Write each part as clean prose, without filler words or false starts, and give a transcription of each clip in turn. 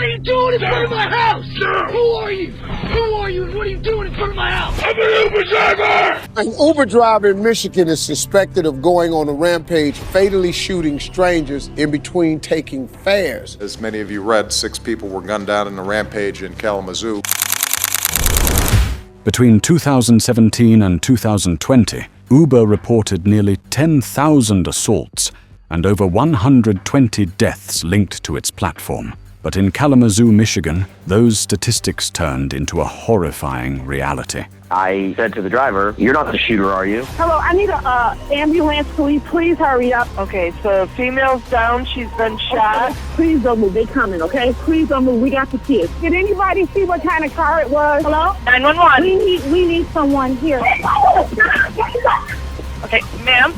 What are you doing in front of my house? Who are you? Who are you and what are you doing in front of my house? I'm an Uber driver! An Uber driver in Michigan is suspected of going on a rampage, fatally shooting strangers in between taking fares. As many of you read, 6 people were gunned down in a rampage in Kalamazoo. Between 2017 and 2020, Uber reported nearly 10,000 assaults and over 120 deaths linked to its platform. But in Kalamazoo, Michigan, those statistics turned into a horrifying reality. I said to the driver, "You're not the shooter, are you?" Hello, I need an ambulance, please. Please hurry up. Okay, so female's down. She's been shot. Okay. Please don't move. They coming, okay? Please don't move. We got the kids. Did anybody see what kind of car it was? Hello? 911. We need someone here. Okay, ma'am.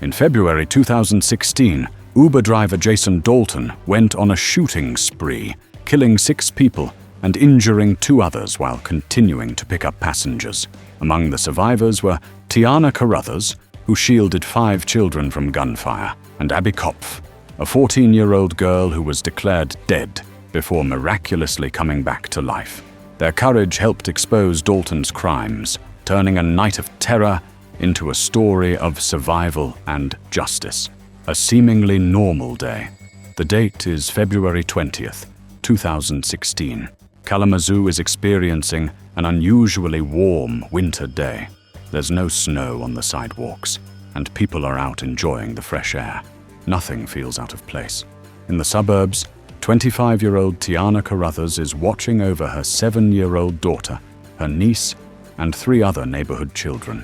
In February 2016, Uber driver Jason Dalton went on a shooting spree, killing 6 people and injuring 2 others while continuing to pick up passengers. Among the survivors were Tiana Carruthers, who shielded 5 children from gunfire, and Abbie Tiana, a 14-year-old girl who was declared dead before miraculously coming back to life. Their courage helped expose Dalton's crimes, turning a night of terror into a story of survival and justice. A seemingly normal day. The date is February 20th, 2016. Kalamazoo is experiencing an unusually warm winter day. There's no snow on the sidewalks, and people are out enjoying the fresh air. Nothing feels out of place. In the suburbs, 25-year-old Tiana Carruthers is watching over her 7-year-old daughter, her niece, and 3 other neighborhood children.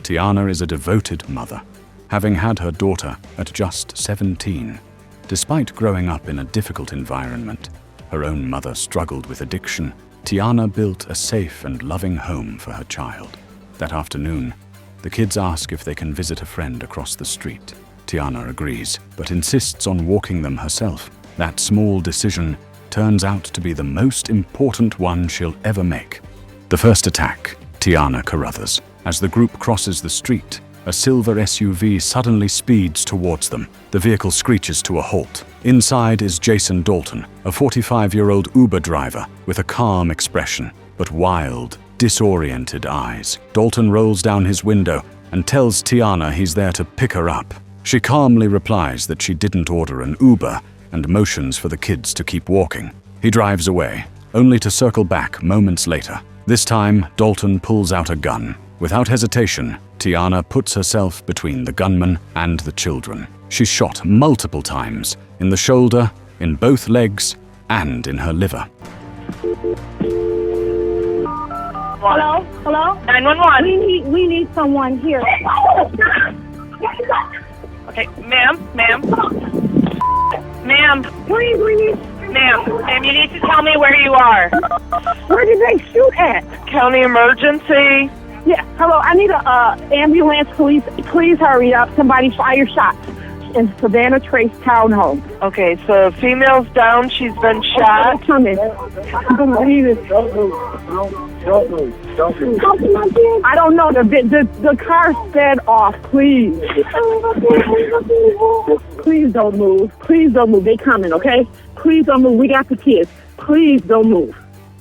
Tiana is a devoted mother, having had her daughter at just 17. Despite growing up in a difficult environment, her own mother struggled with addiction, Tiana built a safe and loving home for her child. That afternoon, the kids ask if they can visit a friend across the street. Tiana agrees, but insists on walking them herself. That small decision turns out to be the most important one she'll ever make. The first attack, Tiana Carruthers. As the group crosses the street, a silver SUV suddenly speeds towards them. The vehicle screeches to a halt. Inside is Jason Dalton, a 45-year-old Uber driver with a calm expression, but wild, disoriented eyes. Dalton rolls down his window and tells Tiana he's there to pick her up. She calmly replies that she didn't order an Uber and motions for the kids to keep walking. He drives away, only to circle back moments later. This time, Dalton pulls out a gun. Without hesitation, Tiana puts herself between the gunman and the children. She's shot multiple times, in the shoulder, in both legs, and in her liver. Hello? 911. We need someone here. Okay, ma'am. Please, we need... Ma'am, you need to tell me where you are. Where did they shoot at? County emergency. Yeah, hello, I need an ambulance, please. Please hurry up. Somebody fire shots in Savannah Trace Townhome. Okay, so female's down. She's been shot. Coming. I don't know. The car sped off. Please. Please don't move. Please don't move. They coming, okay? Please don't move. We got the kids. Please don't move.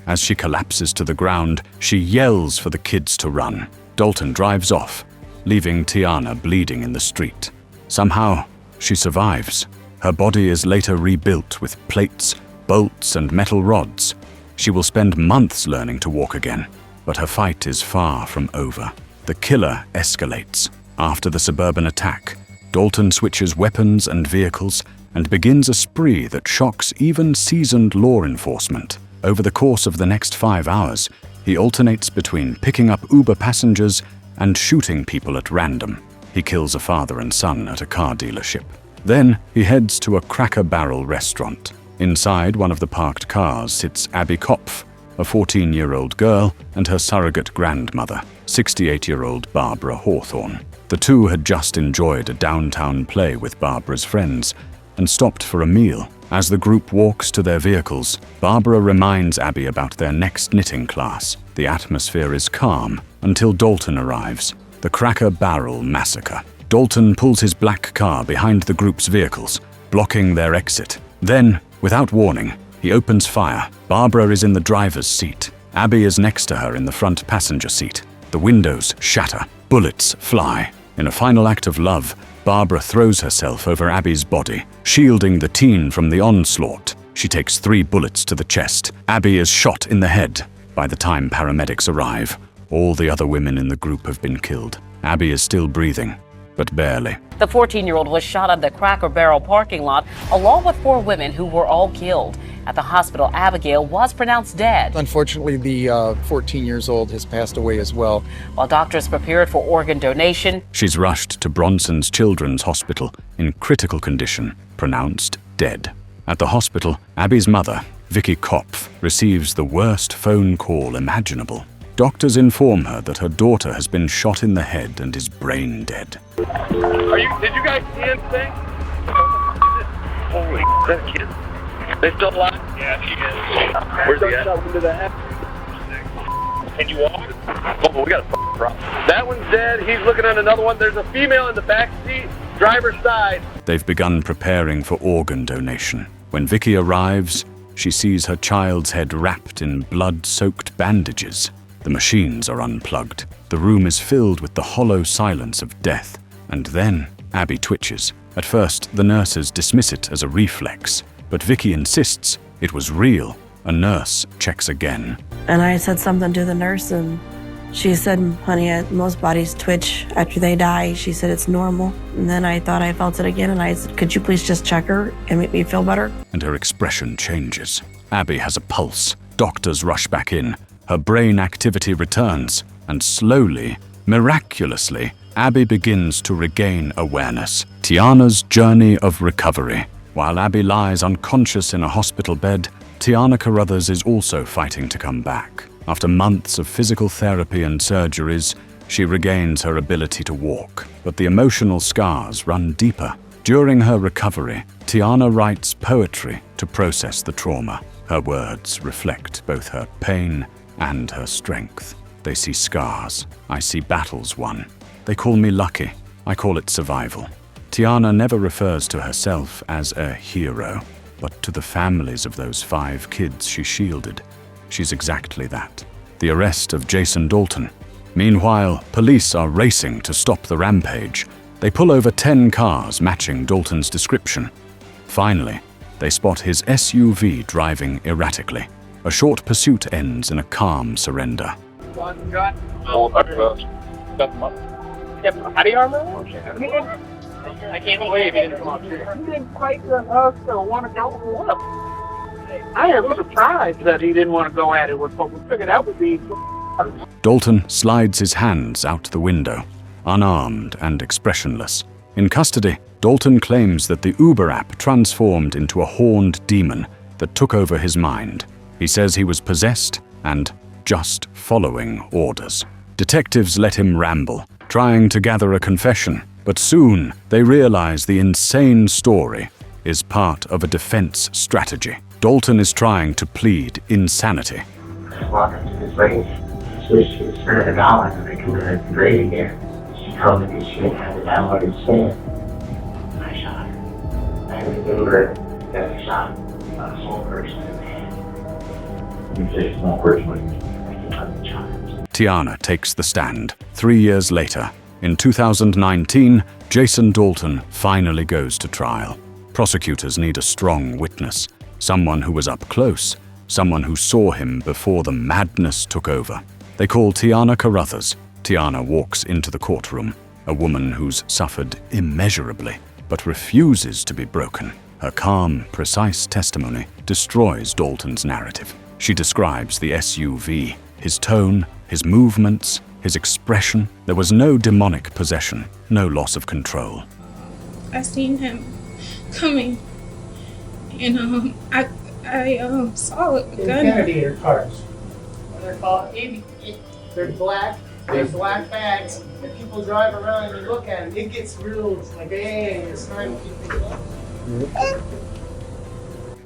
As she collapses to the ground, she yells for the kids to run. Dalton drives off, leaving Tiana bleeding in the street. Somehow, she survives. Her body is later rebuilt with plates, bolts, and metal rods. She will spend months learning to walk again, but her fight is far from over. The killer escalates. After the suburban attack, Dalton switches weapons and vehicles and begins a spree that shocks even seasoned law enforcement. Over the course of the next 5 hours, he alternates between picking up Uber passengers and shooting people at random. He kills a father and son at a car dealership. Then he heads to a Cracker Barrel restaurant. Inside one of the parked cars sits Abbie Tiana, a 14-year-old girl, and her surrogate grandmother, 68-year-old Barbara Hawthorne. The two had just enjoyed a downtown play with Barbara's friends and stopped for a meal. As the group walks to their vehicles, Barbara reminds Abbie about their next knitting class. The atmosphere is calm until Dalton arrives. The Cracker Barrel massacre. Dalton pulls his black car behind the group's vehicles, blocking their exit. Then, without warning, he opens fire. Barbara is in the driver's seat. Abbie is next to her in the front passenger seat. The windows shatter. Bullets fly. In a final act of love, Barbara throws herself over Abbie's body, shielding the teen from the onslaught. She takes 3 bullets to the chest. Abbie is shot in the head. By the time paramedics arrive, all the other women in the group have been killed. Abbie is still breathing, but barely. The 14-year-old was shot at the Cracker Barrel parking lot, along with 4 women who were all killed. At the hospital, Abigail was pronounced dead. Unfortunately, the 14 years old has passed away as well. While doctors prepared for organ donation, She's rushed to Bronson's Children's Hospital in critical condition, pronounced dead. At the hospital, Abbie's mother, Vicky Kopf, receives the worst phone call imaginable. Doctors inform her that her daughter has been shot in the head and is brain dead. Did you guys see anything? Holy, is that a kid? They still alive? Yeah, she is. Where's he at? Can you walk? Oh, we got a problem. That one's dead. He's looking at another one. There's a female in the back seat, driver's side. They've begun preparing for organ donation. When Vicky arrives, she sees her child's head wrapped in blood-soaked bandages. The machines are unplugged. The room is filled with the hollow silence of death. And then Abbie twitches. At first, the nurses dismiss it as a reflex, but Vicky insists it was real. A nurse checks again. And I said something to the nurse, and she said, honey, most bodies twitch after they die. She said it's normal. And then I thought I felt it again, and I said, could you please just check her and make me feel better? And her expression changes. Abbie has a pulse. Doctors rush back in. Her brain activity returns, and slowly, miraculously, Abbie begins to regain awareness. Tiana's journey of recovery. While Abbie lies unconscious in a hospital bed, Tiana Carruthers is also fighting to come back. After months of physical therapy and surgeries, she regains her ability to walk, but the emotional scars run deeper. During her recovery, Tiana writes poetry to process the trauma. Her words reflect both her pain and her strength. They see scars. I see battles won. They call me lucky. I call it survival. Tiana never refers to herself as a hero, but to the families of those 5 kids she shielded. She's exactly that. The arrest of Jason Dalton. Meanwhile, police are racing to stop the rampage. They pull over 10 cars matching Dalton's description. Finally, they spot his SUV driving erratically. A short pursuit ends in a calm surrender. How do you armor? I can't believe he didn't come up here. He didn't quite want to go. I am surprised that he didn't want to go at it with what we figured out would be. Dalton slides his hands out the window, unarmed and expressionless. In custody, Dalton claims that the Uber app transformed into a horned demon that took over his mind. He says he was possessed and just following orders. Detectives let him ramble, trying to gather a confession, but soon they realize the insane story is part of a defense strategy. Dalton is trying to plead insanity. Walking to this lady, switched to the $100 and they come in great again. She told me that she didn't have the download instead. I shot her. I remember that I shot a whole person in the head. You say small person when you have the child. Tiana takes the stand. 3 years later, in 2019, Jason Dalton finally goes to trial. Prosecutors need a strong witness, someone who was up close, someone who saw him before the madness took over. They call Tiana Carruthers. Tiana walks into the courtroom, a woman who's suffered immeasurably, but refuses to be broken. Her calm, precise testimony destroys Dalton's narrative. She describes the SUV, his tone, his movements, his expression. There was no demonic possession, no loss of control. I seen him coming, and I saw it. It's Gladiator cars. They're called Abbie. They're black. They're black bags. And people drive around and you look at them. It gets real. It's like, hey, it's time to keep things up.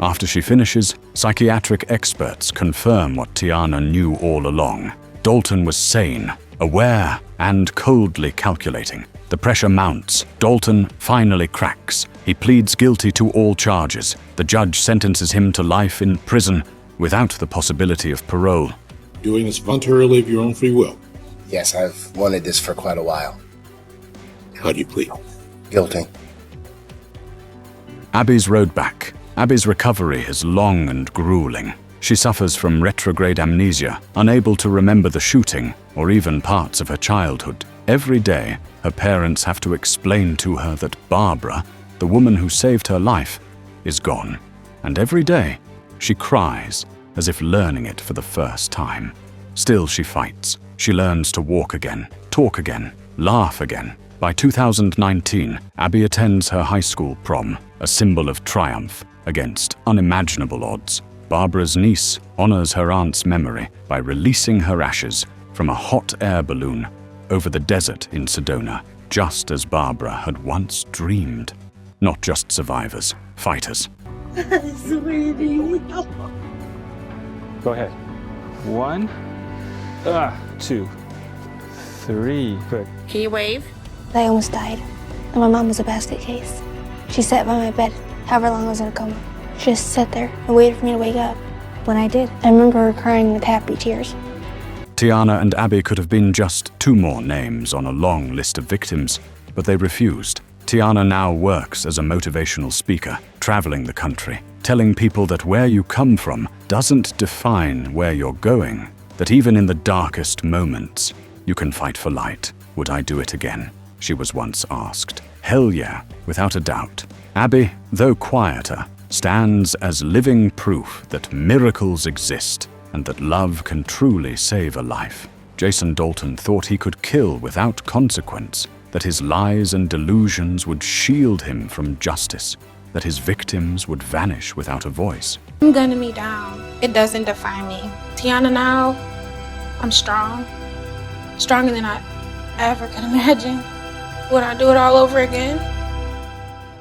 After she finishes, psychiatric experts confirm what Tiana knew all along. Dalton was sane, aware, and coldly calculating. The pressure mounts. Dalton finally cracks. He pleads guilty to all charges. The judge sentences him to life in prison without the possibility of parole. Doing this voluntarily of your own free will? Yes, I've wanted this for quite a while. How do you plead? Guilty. Abbie's road back. Abbie's recovery is long and grueling. She suffers from retrograde amnesia, unable to remember the shooting or even parts of her childhood. Every day, her parents have to explain to her that Barbara, the woman who saved her life, is gone. And every day, she cries, as if learning it for the first time. Still, she fights. She learns to walk again, talk again, laugh again. By 2019, Abbie attends her high school prom, a symbol of triumph against unimaginable odds. Barbara's niece honors her aunt's memory by releasing her ashes from a hot air balloon over the desert in Sedona, just as Barbara had once dreamed. Not just survivors, fighters. Sweetie. Go ahead. 1, 2, 3. Good. Can you wave? I almost died, and my mom was a basket case. She sat by my bed, however long I was in a coma. She just sat there and waited for me to wake up. When I did, I remember her crying with happy tears. Tiana and Abbie could have been just 2 more names on a long list of victims, but they refused. Tiana now works as a motivational speaker, traveling the country, telling people that where you come from doesn't define where you're going, that even in the darkest moments, you can fight for light. Would I do it again? She was once asked. Hell yeah, without a doubt. Abbie, though quieter, stands as living proof that miracles exist and that love can truly save a life. Jason Dalton thought he could kill without consequence, that his lies and delusions would shield him from justice, that his victims would vanish without a voice. I'm gunning me down. It doesn't define me. Tiana now, I'm strong. Stronger than I ever could imagine. Would I do it all over again?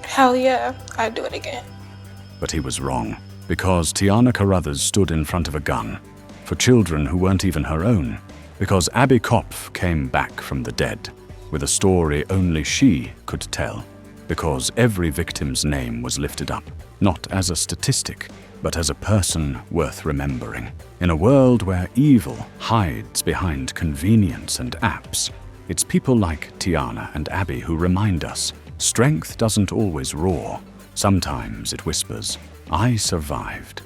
Hell yeah, I'd do it again. But he was wrong, because Tiana Carruthers stood in front of a gun for children who weren't even her own, because Abbie Kopf came back from the dead with a story only she could tell, because every victim's name was lifted up, not as a statistic, but as a person worth remembering. In a world where evil hides behind convenience and apps, it's people like Tiana and Abbie who remind us strength doesn't always roar. Sometimes it whispers, I survived.